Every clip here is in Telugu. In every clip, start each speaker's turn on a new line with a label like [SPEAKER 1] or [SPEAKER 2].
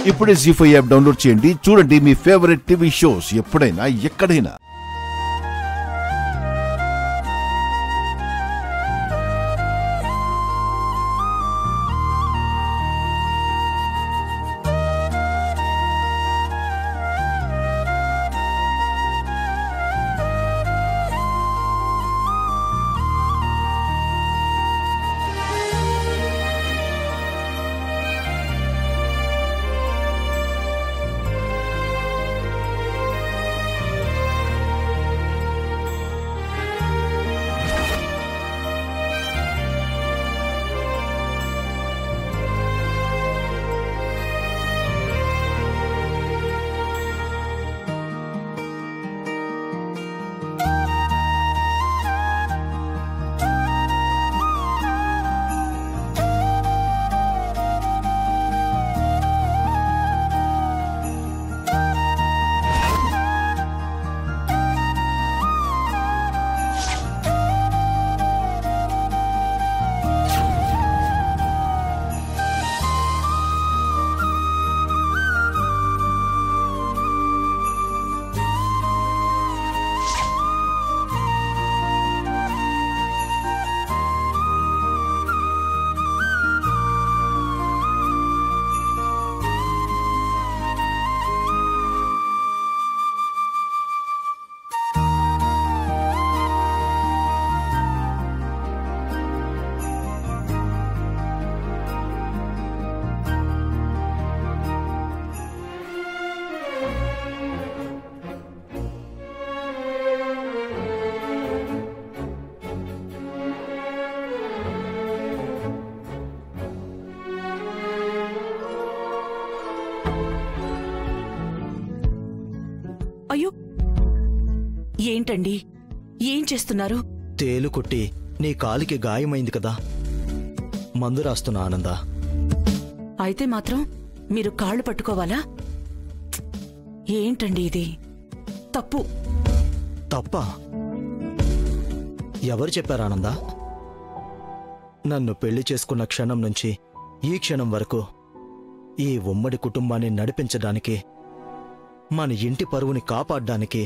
[SPEAKER 1] ఇప్పుడే జీ5 యాప్ డౌన్లోడ్ చేయండి. చూడండి మీ ఫేవరెట్ టీవీ షోస్ ఎప్పుడైనా ఎక్కడైనా.
[SPEAKER 2] అయ్యో, ఏంటండి, ఏం చేస్తున్నారు?
[SPEAKER 3] తేలు కొట్టి నీ కాలికి గాయమైంది కదా, మందు రాస్తున్నా ఆనంద.
[SPEAKER 2] అయితే మాత్రం మీరు కాళ్ళు పట్టుకోవాలా? ఏంటండి ఇది? తప్పు.
[SPEAKER 3] తప్పా? ఎవరు చెప్పారు ఆనంద? నన్ను పెళ్లి చేసుకున్న క్షణం నుంచి ఈ క్షణం వరకు ఈ ఉమ్మడి కుటుంబాన్ని నడిపించడానికి, మన ఇంటి పరువుని కాపాడ్డానికి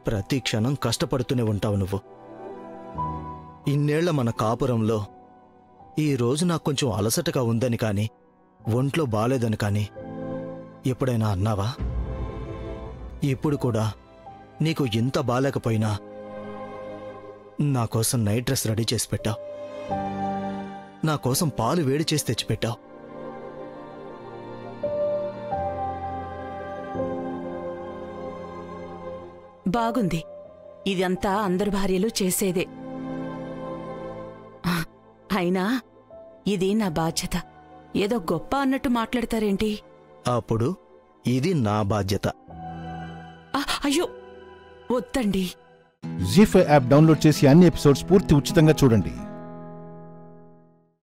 [SPEAKER 3] ప్రతి క్షణం కష్టపడుతూనే ఉంటావు నువ్వు. ఇన్నేళ్ల మన కాపురంలో ఈ రోజు నాకు కొంచెం అలసటగా ఉందని కాని, ఒంట్లో బాలేదని కాని ఎప్పుడైనా అన్నావా? ఇప్పుడు కూడా నీకు ఇంత బాలేకపోయినా నా కోసం నైట్ డ్రెస్ రెడీ చేసి పెట్టావు, నా కోసం పాలు వేడి చేసి తెచ్చిపెట్టావు.
[SPEAKER 2] బాగుంది. ఇదంతా అందరు భార్యలు చేసేదే. అయినా ఇది నా బాధ్యత. ఏదో గొప్ప అన్నట్టు మాట్లాడతారేంటి?
[SPEAKER 3] అప్పుడు ఇది నా బాధ్యత.
[SPEAKER 2] అయ్యో వద్దండి.
[SPEAKER 1] జీ5 యాప్ డౌన్లోడ్ చేసి అన్ని ఎపిసోడ్స్ పూర్తి ఉచితంగా చూడండి.